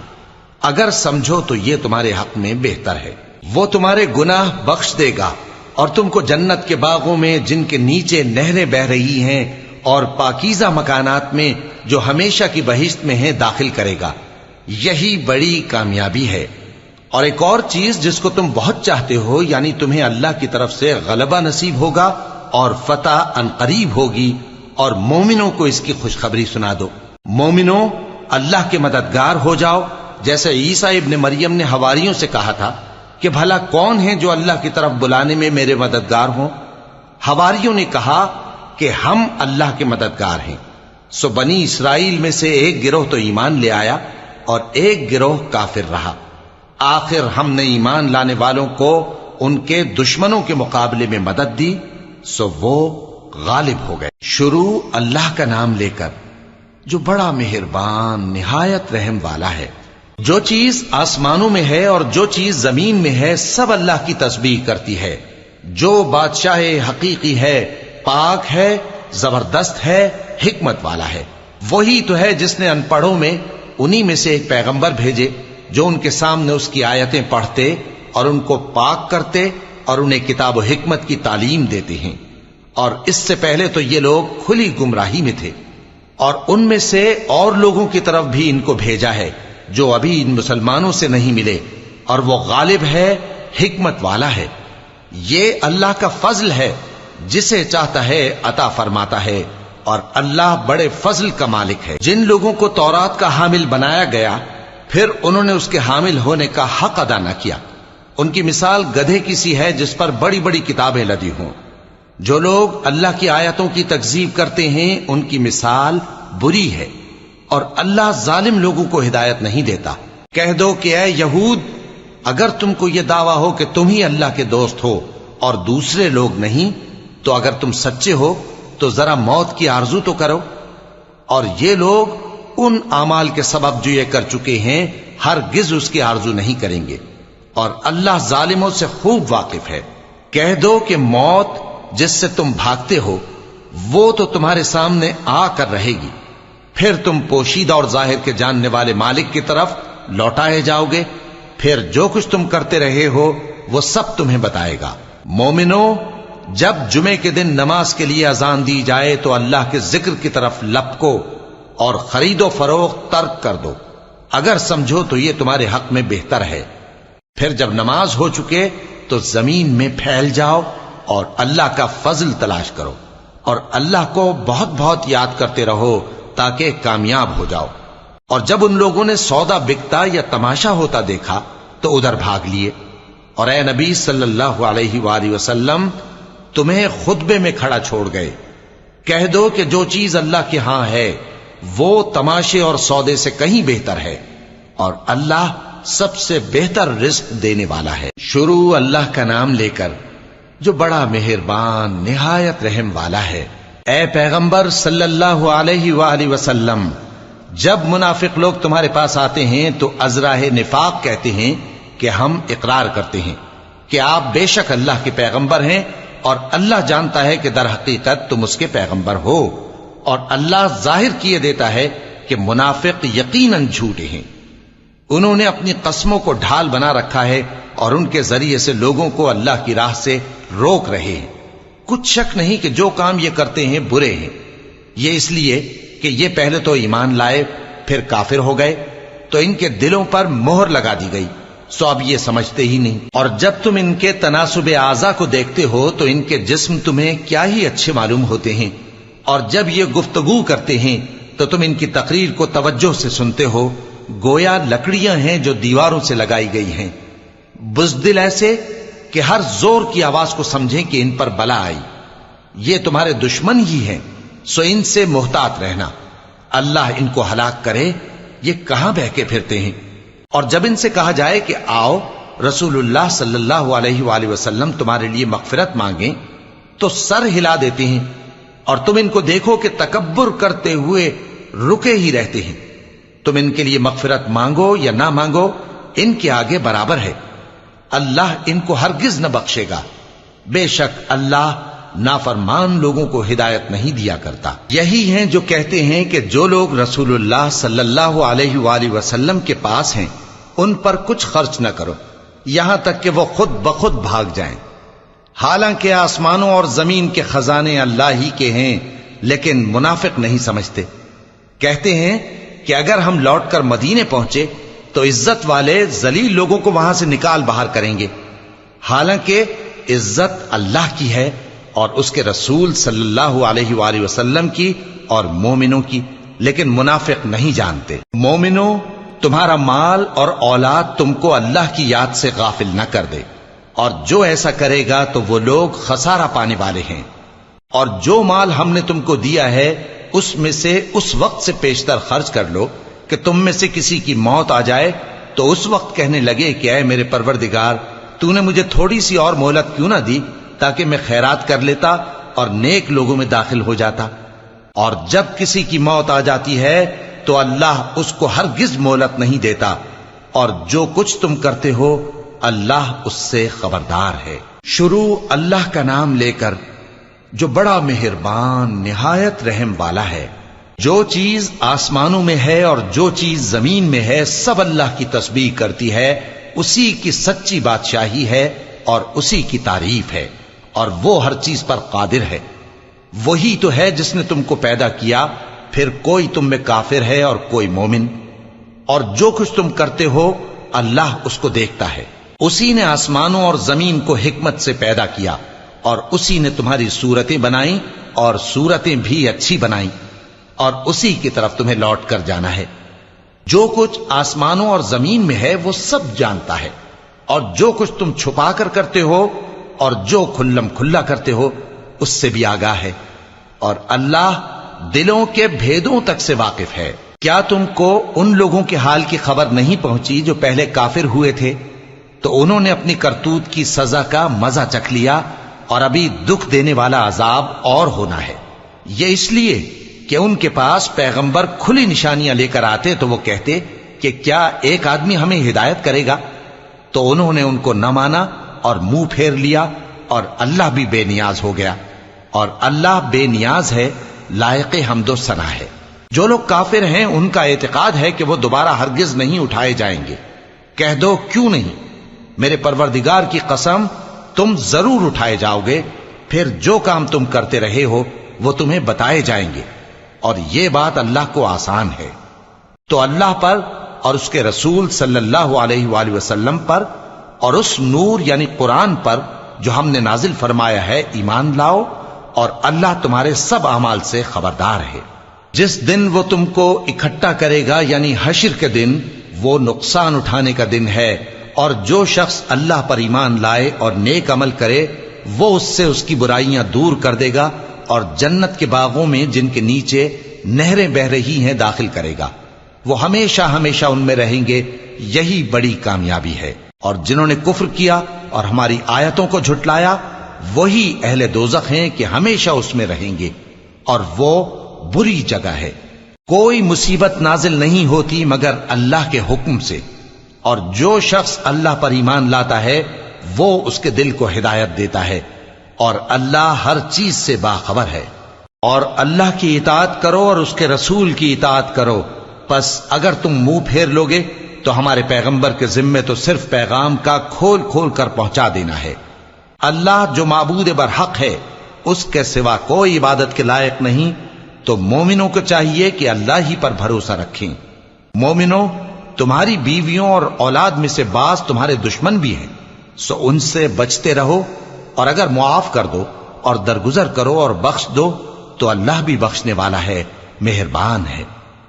اگر سمجھو تو یہ تمہارے حق میں بہتر ہے۔ وہ تمہارے گناہ بخش دے گا اور تم کو جنت کے باغوں میں جن کے نیچے نہریں بہ رہی ہیں اور پاکیزہ مکانات میں جو ہمیشہ کی بہشت میں ہیں داخل کرے گا۔ یہی بڑی کامیابی ہے۔ اور ایک اور چیز جس کو تم بہت چاہتے ہو، یعنی تمہیں اللہ کی طرف سے غلبہ نصیب ہوگا اور فتح عنقریب ہوگی، اور مومنوں کو اس کی خوشخبری سنا دو۔ مومنوں، اللہ کے مددگار ہو جاؤ، جیسے عیسیٰ ابن مریم نے حواریوں سے کہا تھا کہ بھلا کون ہے جو اللہ کی طرف بلانے میں میرے مددگار ہوں؟ حواریوں نے کہا کہ ہم اللہ کے مددگار ہیں۔ سو بنی اسرائیل میں سے ایک گروہ تو ایمان لے آیا اور ایک گروہ کافر رہا۔ آخر ہم نے ایمان لانے والوں کو ان کے دشمنوں کے مقابلے میں مدد دی، سو وہ غالب ہو گئے۔ شروع اللہ کا نام لے کر جو بڑا مہربان نہایت رحم والا ہے۔ جو چیز آسمانوں میں ہے اور جو چیز زمین میں ہے سب اللہ کی تسبیح کرتی ہے۔ جو بادشاہ حقیقی ہے، پاک ہے، زبردست ہے، حکمت والا ہے۔ وہی تو ہے جس نے ان پڑھوں میں انہی میں سے ایک پیغمبر بھیجے جو ان کے سامنے اس کی آیتیں پڑھتے اور ان کو پاک کرتے اور انہیں کتاب و حکمت کی تعلیم دیتے ہیں۔ اور اس سے پہلے تو یہ لوگ کھلی گمراہی میں تھے، اور ان میں سے اور لوگوں کی طرف بھی ان کو بھیجا ہے جو ابھی ان مسلمانوں سے نہیں ملے، اور وہ غالب ہے، حکمت والا ہے۔ یہ اللہ کا فضل ہے، جسے چاہتا ہے عطا فرماتا ہے، اور اللہ بڑے فضل کا مالک ہے۔ جن لوگوں کو تورات کا حامل بنایا گیا پھر انہوں نے اس کے حامل ہونے کا حق ادا نہ کیا، ان کی مثال گدھے کی سی ہے جس پر بڑی بڑی کتابیں لدی ہوں۔ جو لوگ اللہ کی آیتوں کی تکذیب کرتے ہیں ان کی مثال بری ہے، اور اللہ ظالم لوگوں کو ہدایت نہیں دیتا۔ کہہ دو کہ اے یہود، اگر تم کو یہ دعویٰ ہو کہ تم ہی اللہ کے دوست ہو اور دوسرے لوگ نہیں، تو اگر تم سچے ہو تو ذرا موت کی آرزو تو کرو۔ اور یہ لوگ ان اعمال کے سبب جو یہ کر چکے ہیں ہرگز اس کی آرزو نہیں کریں گے، اور اللہ ظالموں سے خوب واقف ہے۔ کہہ دو کہ موت جس سے تم بھاگتے ہو وہ تو تمہارے سامنے آ کر رہے گی، پھر تم پوشیدہ اور ظاہر کے جاننے والے مالک کی طرف لوٹائے جاؤ گے، پھر جو کچھ تم کرتے رہے ہو وہ سب تمہیں بتائے گا۔ مومنو، جب جمعے کے دن نماز کے لیے اذان دی جائے تو اللہ کے ذکر کی طرف لپکو اور خرید و فروخت ترک کر دو، اگر سمجھو تو یہ تمہارے حق میں بہتر ہے۔ پھر جب نماز ہو چکے تو زمین میں پھیل جاؤ اور اللہ کا فضل تلاش کرو، اور اللہ کو بہت بہت یاد کرتے رہو تاکہ کامیاب ہو جاؤ۔ اور جب ان لوگوں نے سودا بکتا یا تماشا ہوتا دیکھا تو ادھر بھاگ لیے، اور اے نبی صلی اللہ علیہ وآلہ وسلم تمہیں خطبے میں کھڑا چھوڑ گئے۔ کہہ دو کہ جو چیز اللہ کے ہاں ہے وہ تماشے اور سودے سے کہیں بہتر ہے، اور اللہ سب سے بہتر رزق دینے والا ہے۔ شروع اللہ کا نام لے کر جو بڑا مہربان نہایت رحم والا ہے۔ اے پیغمبر صلی اللہ علیہ وآلہ وسلم، جب منافق لوگ تمہارے پاس آتے ہیں تو ازراہ نفاق کہتے ہیں کہ ہم اقرار کرتے ہیں کہ آپ بے شک اللہ کے پیغمبر ہیں، اور اللہ جانتا ہے کہ در حقیقت تم اس کے پیغمبر ہو، اور اللہ ظاہر کیے دیتا ہے کہ منافق یقیناً جھوٹے ہیں۔ انہوں نے اپنی قسموں کو ڈھال بنا رکھا ہے اور ان کے ذریعے سے لوگوں کو اللہ کی راہ سے روک رہے ہیں۔ کچھ شک نہیں کہ جو کام یہ کرتے ہیں برے ہیں، یہ اس لیے کہ یہ پہلے تو ایمان لائے پھر کافر ہو گئے تو ان کے دلوں پر مہر لگا دی گئی، سو اب یہ سمجھتے ہی نہیں۔ اور جب تم ان کے تناسب اعضاء کو دیکھتے ہو تو ان کے جسم تمہیں کیا ہی اچھے معلوم ہوتے ہیں، اور جب یہ گفتگو کرتے ہیں تو تم ان کی تقریر کو توجہ سے سنتے ہو، گویا لکڑیاں ہیں جو دیواروں سے لگائی گئی ہیں، بزدل ایسے کہ ہر زور کی آواز کو سمجھیں کہ ان پر بلا آئی۔ یہ تمہارے دشمن ہی ہیں، سو ان سے محتاط رہنا، اللہ ان کو ہلاک کرے، یہ کہاں بہ کے پھرتے ہیں۔ اور جب ان سے کہا جائے کہ آؤ رسول اللہ صلی اللہ علیہ وآلہ وسلم تمہارے لیے مغفرت مانگیں تو سر ہلا دیتے ہیں، اور تم ان کو دیکھو کہ تکبر کرتے ہوئے رکے ہی رہتے ہیں۔ تم ان کے لیے مغفرت مانگو یا نہ مانگو ان کے آگے برابر ہے، اللہ ان کو ہرگز نہ بخشے گا، بے شک اللہ نافرمان لوگوں کو ہدایت نہیں دیا کرتا۔ یہی ہیں جو کہتے ہیں کہ جو لوگ رسول اللہ صلی اللہ علیہ وآلہ وسلم کے پاس ہیں ان پر کچھ خرچ نہ کرو یہاں تک کہ وہ خود بخود بھاگ جائیں۔ حالانکہ آسمانوں اور زمین کے خزانے اللہ ہی کے ہیں، لیکن منافق نہیں سمجھتے۔ کہتے ہیں کہ اگر ہم لوٹ کر مدینے پہنچے تو عزت والے ذلیل لوگوں کو وہاں سے نکال باہر کریں گے، حالانکہ عزت اللہ کی ہے اور اس کے رسول صلی اللہ علیہ وآلہ وسلم کی اور مومنوں کی، لیکن منافق نہیں جانتے۔ مومنوں، تمہارا مال اور اولاد تم کو اللہ کی یاد سے غافل نہ کر دے، اور جو ایسا کرے گا تو وہ لوگ خسارہ پانے والے ہیں۔ اور جو مال ہم نے تم کو دیا ہے اس میں سے اس وقت سے پیشتر خرچ کر لو کہ تم میں سے کسی کی موت آ جائے تو اس وقت کہنے لگے کہ اے میرے پروردگار، تو نے مجھے تھوڑی سی اور مہلت کیوں نہ دی تاکہ میں خیرات کر لیتا اور نیک لوگوں میں داخل ہو جاتا۔ اور جب کسی کی موت آ جاتی ہے تو اللہ اس کو ہرگز مہلت نہیں دیتا، اور جو کچھ تم کرتے ہو اللہ اس سے خبردار ہے۔ شروع اللہ کا نام لے کر جو بڑا مہربان نہایت رحم والا ہے۔ جو چیز آسمانوں میں ہے اور جو چیز زمین میں ہے سب اللہ کی تسبیح کرتی ہے، اسی کی سچی بادشاہی ہے اور اسی کی تعریف ہے، اور وہ ہر چیز پر قادر ہے۔ وہی تو ہے جس نے تم کو پیدا کیا، پھر کوئی تم میں کافر ہے اور کوئی مومن، اور جو کچھ تم کرتے ہو اللہ اس کو دیکھتا ہے۔ اسی نے آسمانوں اور زمین کو حکمت سے پیدا کیا، اور اسی نے تمہاری صورتیں بنائیں اور صورتیں بھی اچھی بنائیں، اور اسی کی طرف تمہیں لوٹ کر جانا ہے۔ جو کچھ آسمانوں اور زمین میں ہے وہ سب جانتا ہے، اور جو کچھ تم چھپا کر کرتے ہو اور جو کھلم کھلا کرتے ہو اس سے بھی آگاہ ہے، اور اللہ دلوں کے بھیدوں تک سے واقف ہے۔ کیا تم کو ان لوگوں کے حال کی خبر نہیں پہنچی جو پہلے کافر ہوئے تھے؟ تو انہوں نے اپنی کرتوت کی سزا کا مزہ چکھ لیا، اور ابھی دکھ دینے والا عذاب اور ہونا ہے۔ یہ اس لیے کہ ان کے پاس پیغمبر کھلی نشانیاں لے کر آتے تو وہ کہتے کہ کیا ایک آدمی ہمیں ہدایت کرے گا؟ تو انہوں نے ان کو نہ مانا اور منہ پھیر لیا، اور اللہ بھی بے نیاز ہو گیا، اور اللہ بے نیاز ہے، لائق حمد و ثنا ہے۔ جو لوگ کافر ہیں ان کا اعتقاد ہے کہ وہ دوبارہ ہرگز نہیں اٹھائے جائیں گے۔ کہہ دو کیوں نہیں؟ میرے پروردگار کی قسم تم ضرور اٹھائے جاؤ گے، پھر جو کام تم کرتے رہے ہو وہ تمہیں بتائے جائیں گے، اور یہ بات اللہ کو آسان ہے۔ تو اللہ پر اور اس کے رسول صلی اللہ علیہ وآلہ وسلم پر اور اس نور یعنی قرآن پر جو ہم نے نازل فرمایا ہے ایمان لاؤ، اور اللہ تمہارے سب اعمال سے خبردار ہے۔ جس دن وہ تم کو اکٹھا کرے گا یعنی حشر کے دن، وہ نقصان اٹھانے کا دن ہے، اور جو شخص اللہ پر ایمان لائے اور نیک عمل کرے وہ اس سے اس کی برائیاں دور کر دے گا، اور جنت کے باغوں میں جن کے نیچے نہریں بہ رہی ہیں داخل کرے گا۔ وہ ہمیشہ ہمیشہ ان میں رہیں گے، یہی بڑی کامیابی ہے۔ اور جنہوں نے کفر کیا اور ہماری آیتوں کو جھٹلایا وہی اہل دوزخ ہیں کہ ہمیشہ اس میں رہیں گے، اور وہ بری جگہ ہے۔ کوئی مصیبت نازل نہیں ہوتی مگر اللہ کے حکم سے، اور جو شخص اللہ پر ایمان لاتا ہے وہ اس کے دل کو ہدایت دیتا ہے، اور اللہ ہر چیز سے باخبر ہے۔ اور اللہ کی اطاعت کرو اور اس کے رسول کی اطاعت کرو، پس اگر تم منہ پھیر لوگے تو ہمارے پیغمبر کے ذمے تو صرف پیغام کا کھول کھول کر پہنچا دینا ہے۔ اللہ جو معبود برحق ہے اس کے سوا کوئی عبادت کے لائق نہیں، تو مومنوں کو چاہیے کہ اللہ ہی پر بھروسہ رکھیں۔ مومنوں، تمہاری بیویوں اور اولاد میں سے بعض تمہارے دشمن بھی ہیں، سو ان سے بچتے رہو، اور اگر معاف کر دو اور درگزر کرو اور بخش دو تو اللہ بھی بخشنے والا ہے، مہربان ہے۔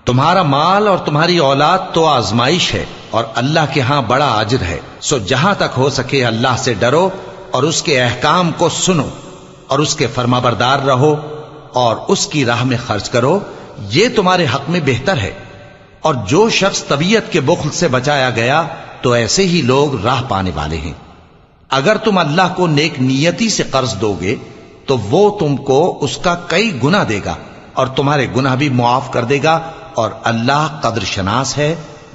تمہارا مال اور تمہاری اولاد تو آزمائش ہے، اور اللہ کے ہاں بڑا اجر ہے، سو جہاں تک ہو سکے اللہ سے ڈرو اور اس کے احکام کو سنو اور اس کے فرمانبردار رہو اور اس کی راہ میں خرچ کرو، یہ تمہارے حق میں بہتر ہے۔ اور جو شخص طبیعت کے بخل سے بچایا گیا تو ایسے ہی لوگ راہ پانے والے ہیں۔ اگر تم اللہ کو نیک نیتی سے قرض دو گے تو وہ تم کو اس کا کئی گنا دے گا اور تمہارے گناہ بھی معاف کر دے گا، اور اللہ قدر شناس ہے،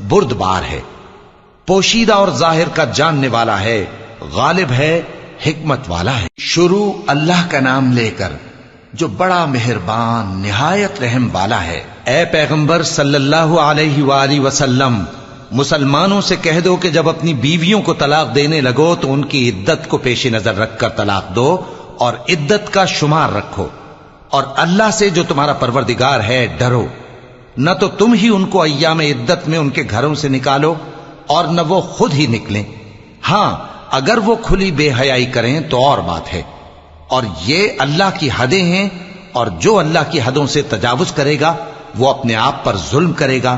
بردبار ہے، پوشیدہ اور ظاہر کا جاننے والا ہے، غالب ہے، حکمت والا ہے۔ شروع اللہ کا نام لے کر جو بڑا مہربان نہایت رحم والا ہے۔ اے پیغمبر صلی اللہ علیہ وآلہ وسلم، مسلمانوں سے کہہ دو کہ جب اپنی بیویوں کو طلاق دینے لگو تو ان کی عدت کو پیش نظر رکھ کر طلاق دو اور عدت کا شمار رکھو، اور اللہ سے جو تمہارا پروردگار ہے ڈرو، نہ تو تم ہی ان کو ایام عدت میں ان کے گھروں سے نکالو اور نہ وہ خود ہی نکلیں، ہاں اگر وہ کھلی بے حیائی کریں تو اور بات ہے، اور یہ اللہ کی حدیں ہیں، اور جو اللہ کی حدوں سے تجاوز کرے گا وہ اپنے آپ پر ظلم کرے گا۔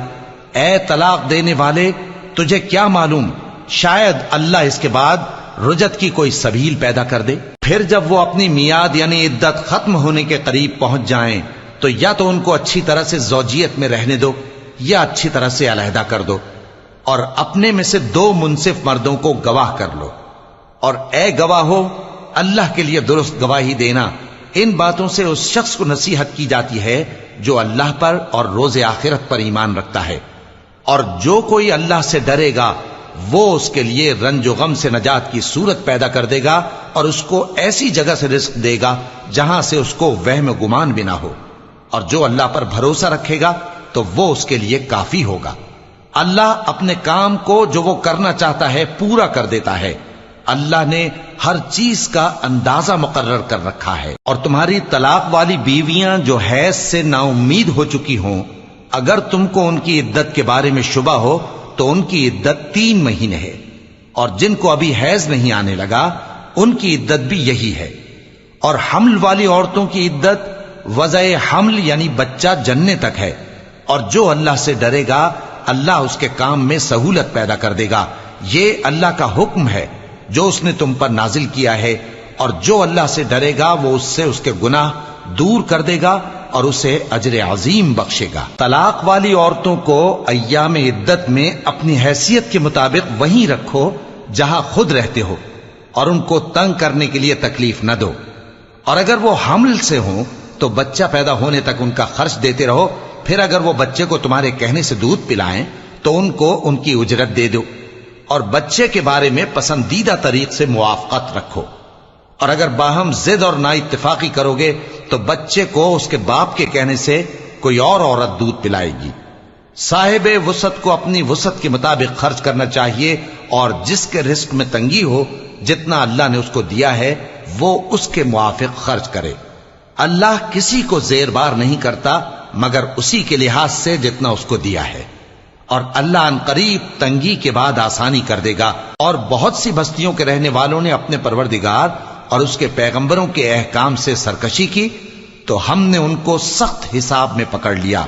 اے طلاق دینے والے، تجھے کیا معلوم شاید اللہ اس کے بعد رجعت کی کوئی سبیل پیدا کر دے۔ پھر جب وہ اپنی میعاد یعنی عدت ختم ہونے کے قریب پہنچ جائیں تو یا تو ان کو اچھی طرح سے زوجیت میں رہنے دو یا اچھی طرح سے علیحدہ کر دو، اور اپنے میں سے 2 منصف مردوں کو گواہ کر لو، اور اے گواہو اللہ کے لیے درست گواہی دینا۔ ان باتوں سے اس شخص کو نصیحت کی جاتی ہے جو اللہ پر اور روز آخرت پر ایمان رکھتا ہے، اور جو کوئی اللہ سے ڈرے گا وہ اس کے لیے رنج و غم سے نجات کی صورت پیدا کر دے گا، اور اس کو ایسی جگہ سے رزق دے گا جہاں سے اس کو وہم و گمان بھی نہ ہو، اور جو اللہ پر بھروسہ رکھے گا تو وہ اس کے لیے کافی ہوگا۔ اللہ اپنے کام کو جو وہ کرنا چاہتا ہے پورا کر دیتا ہے۔ اللہ نے ہر چیز کا اندازہ مقرر کر رکھا ہے۔ اور تمہاری طلاق والی بیویاں جو حیض سے نا امید ہو چکی ہوں، اگر تم کو ان کی عدت کے بارے میں شبہ ہو تو ان کی عدت 3 مہینے ہے، اور جن کو ابھی حیض نہیں آنے لگا ان کی عدت بھی یہی ہے۔ اور حمل والی عورتوں کی عدت وضع حمل یعنی بچہ جننے تک ہے، اور جو اللہ سے ڈرے گا اللہ اس کے کام میں سہولت پیدا کر دے گا۔ یہ اللہ کا حکم ہے جو اس نے تم پر نازل کیا ہے، اور جو اللہ سے ڈرے گا وہ اس سے اس کے گناہ دور کر دے گا اور اسے اجر عظیم بخشے گا۔ طلاق والی عورتوں کو ایام عدت میں اپنی حیثیت کے مطابق وہیں رکھو جہاں خود رہتے ہو، اور ان کو تنگ کرنے کے لیے تکلیف نہ دو، اور اگر وہ حمل سے ہوں تو بچہ پیدا ہونے تک ان کا خرچ دیتے رہو، پھر اگر وہ بچے کو تمہارے کہنے سے دودھ پلائیں تو ان کو ان کی اجرت دے دو، اور بچے کے بارے میں پسندیدہ طریق سے موافقت رکھو، اور اگر باہم ضد اور نا اتفاقی کرو گے تو بچے کو اس کے باپ کے کہنے سے کوئی اور عورت دودھ پلائے گی۔ صاحب وسعت کو اپنی وسعت کے مطابق خرچ کرنا چاہیے، اور جس کے رزق میں تنگی ہو جتنا اللہ نے اس کو دیا ہے وہ اس کے موافق خرچ کرے۔ اللہ کسی کو زیر بار نہیں کرتا مگر اسی کے لحاظ سے جتنا اس کو دیا ہے، اور اللہ ان قریب تنگی کے بعد آسانی کر دے گا۔ اور بہت سی بستیوں کے رہنے والوں نے اپنے پروردگار اور اس کے پیغمبروں کے احکام سے سرکشی کی تو ہم نے ان کو سخت حساب میں پکڑ لیا،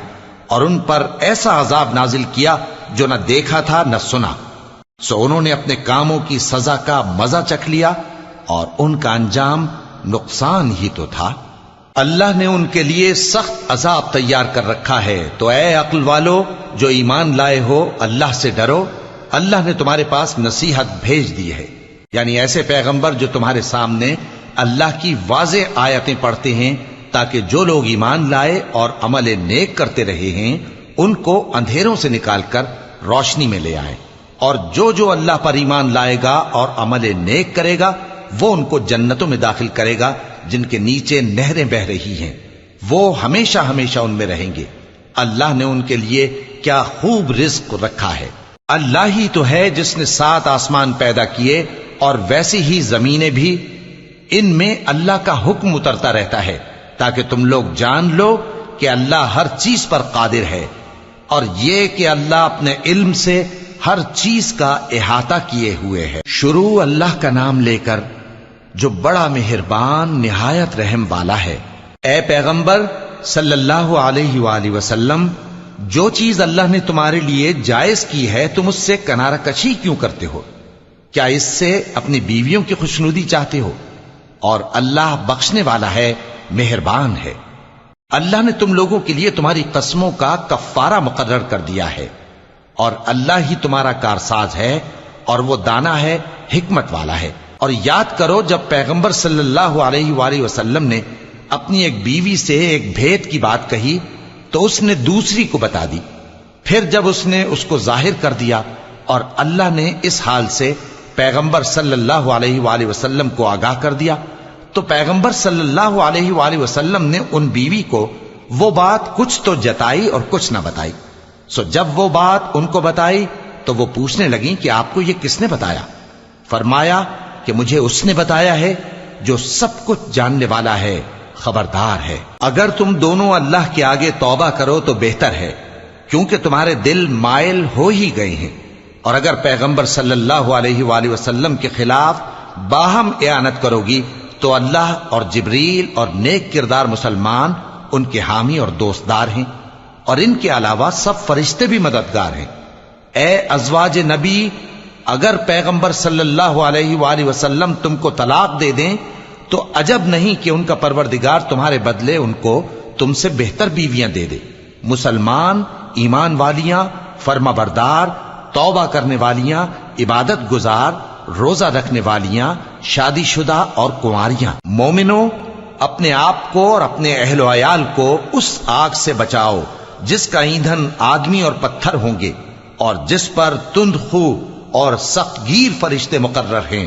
اور ان پر ایسا عذاب نازل کیا جو نہ دیکھا تھا نہ سنا، سو انہوں نے اپنے کاموں کی سزا کا مزہ چکھ لیا، اور ان کا انجام نقصان ہی تو تھا۔ اللہ نے ان کے لیے سخت عذاب تیار کر رکھا ہے، تو اے عقل والو جو ایمان لائے ہو اللہ سے ڈرو۔ اللہ نے تمہارے پاس نصیحت بھیج دی ہے، یعنی ایسے پیغمبر جو تمہارے سامنے اللہ کی واضح آیتیں پڑھتے ہیں تاکہ جو لوگ ایمان لائے اور عمل نیک کرتے رہے ہیں ان کو اندھیروں سے نکال کر روشنی میں لے آئیں، اور جو اللہ پر ایمان لائے گا اور عمل نیک کرے گا وہ ان کو جنتوں میں داخل کرے گا جن کے نیچے نہریں بہ رہی ہیں، وہ ہمیشہ ہمیشہ ان میں رہیں گے۔ اللہ نے ان کے لیے کیا خوب رزق رکھا ہے۔ اللہ ہی تو ہے جس نے 7 آسمان پیدا کیے اور ویسی ہی زمینیں بھی، ان میں اللہ کا حکم اترتا رہتا ہے تاکہ تم لوگ جان لو کہ اللہ ہر چیز پر قادر ہے، اور یہ کہ اللہ اپنے علم سے ہر چیز کا احاطہ کیے ہوئے ہے۔ شروع اللہ کا نام لے کر جو بڑا مہربان نہایت رحم والا ہے۔ اے پیغمبر صلی اللہ علیہ وآلہ وسلم، جو چیز اللہ نے تمہارے لیے جائز کی ہے تم اس سے کنارہ کشی کیوں کرتے ہو؟ کیا اس سے اپنی بیویوں کی خوشنودی چاہتے ہو؟ اور اللہ بخشنے والا ہے، مہربان ہے۔ اللہ نے تم لوگوں کے لیے تمہاری قسموں کا کفارہ مقرر کر دیا ہے، اور اللہ ہی تمہارا کارساز ہے، اور وہ دانا ہے، حکمت والا ہے۔ اور یاد کرو جب پیغمبر صلی اللہ علیہ وآلہ وسلم نے اپنی ایک بیوی سے ایک بھید کی بات کہی تو اس نے دوسری کو بتا دی، پھر جب اس نے اس کو ظاہر کر دیا اور اللہ نے اس حال سے پیغمبر صلی اللہ علیہ وآلہ وسلم کو آگاہ کر دیا تو پیغمبر صلی اللہ علیہ وآلہ وسلم نے ان بیوی کو وہ بات کچھ تو جتائی اور کچھ نہ بتائی۔ سو جب وہ بات ان کو بتائی تو وہ پوچھنے لگیں کہ آپ کو یہ کس نے بتایا؟ فرمایا کہ مجھے اس نے بتایا ہے جو سب کچھ جاننے والا ہے، خبردار ہے۔ اگر تم دونوں اللہ کے آگے توبہ کرو تو بہتر ہے، کیونکہ تمہارے دل مائل ہو ہی گئے ہیں، اور اگر پیغمبر صلی اللہ علیہ وآلہ وسلم کے خلاف باہم اعانت کرو گی تو اللہ اور جبریل اور نیک کردار مسلمان ان کے حامی اور دوستدار ہیں، اور ان کے علاوہ سب فرشتے بھی مددگار ہیں۔ اے ازواج نبی، اگر پیغمبر صلی اللہ علیہ وآلہ وسلم تم کو طلاق دے دیں تو عجب نہیں کہ ان کا پروردگار تمہارے بدلے ان کو تم سے بہتر بیویاں دے دے، مسلمان، ایمان والیاں، فرما بردار، توبہ کرنے والیاں، عبادت گزار، روزہ رکھنے والیاں، شادی شدہ اور کنواریاں۔ مومنوں، اپنے آپ کو اور اپنے اہل و عیال کو اس آگ سے بچاؤ جس کا ایندھن آدمی اور پتھر ہوں گے، اور جس پر تند خو اور سخت گیر فرشتے مقرر ہیں۔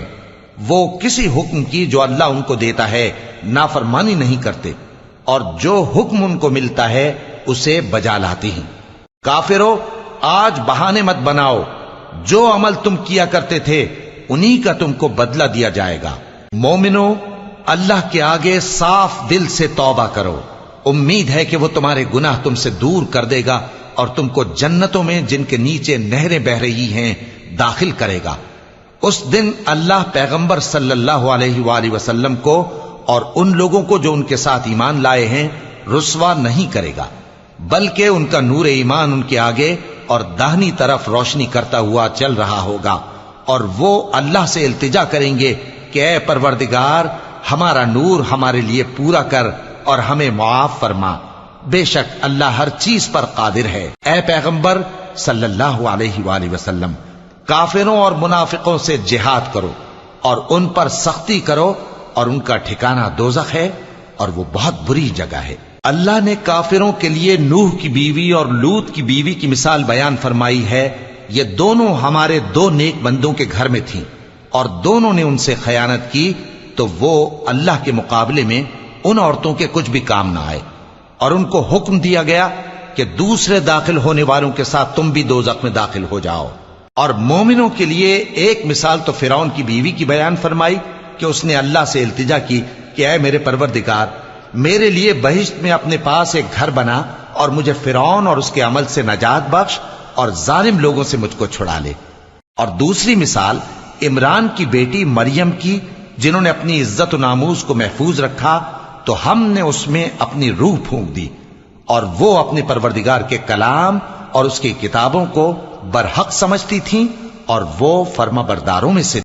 وہ کسی حکم کی جو اللہ ان کو دیتا ہے نافرمانی نہیں کرتے، اور جو حکم ان کو ملتا ہے اسے بجا لاتے ہیں۔ کافرو، آج بہانے مت بناؤ، جو عمل تم کیا کرتے تھے انہی کا تم کو بدلہ دیا جائے گا۔ مومنو، اللہ کے آگے صاف دل سے توبہ کرو، امید ہے کہ وہ تمہارے گناہ تم سے دور کر دے گا اور تم کو جنتوں میں جن کے نیچے نہریں بہ رہی ہیں داخل کرے گا۔ اس دن اللہ پیغمبر صلی اللہ علیہ وآلہ وسلم کو اور ان لوگوں کو جو ان کے ساتھ ایمان لائے ہیں رسوا نہیں کرے گا، بلکہ ان کا نور ایمان ان کے آگے اور داہنی طرف روشنی کرتا ہوا چل رہا ہوگا، اور وہ اللہ سے التجا کریں گے کہ اے پروردگار، ہمارا نور ہمارے لیے پورا کر اور ہمیں معاف فرما، بے شک اللہ ہر چیز پر قادر ہے۔ اے پیغمبر صلی اللہ علیہ وآلہ وسلم، کافروں اور منافقوں سے جہاد کرو اور ان پر سختی کرو، اور ان کا ٹھکانہ دوزخ ہے اور وہ بہت بری جگہ ہے۔ اللہ نے کافروں کے لیے نوح کی بیوی اور لوط کی بیوی کی مثال بیان فرمائی ہے۔ یہ دونوں ہمارے دو نیک بندوں کے گھر میں تھیں، اور دونوں نے ان سے خیانت کی تو وہ اللہ کے مقابلے میں ان عورتوں کے کچھ بھی کام نہ آئے، اور ان کو حکم دیا گیا کہ دوسرے داخل ہونے والوں کے ساتھ تم بھی دوزخ میں داخل ہو جاؤ۔ اور مومنوں کے لیے ایک مثال تو فرعون کی بیوی کی بیان فرمائی کہ اس نے اللہ سے التجا کی کہ اے میرے پروردگار، میرے لیے بہشت میں اپنے پاس ایک گھر بنا اور مجھے فرعون اور اس کے عمل سے نجات بخش اور ظالم لوگوں سے مجھ کو چھڑا لے۔ اور دوسری مثال عمران کی بیٹی مریم کی، جنہوں نے اپنی عزت و ناموس کو محفوظ رکھا تو ہم نے اس میں اپنی روح پھونک دی، اور وہ اپنے پروردگار کے کلام اور اس کی کتابوں کو برحق سمجھتی تھیں، اور وہ فرما برداروں میں سے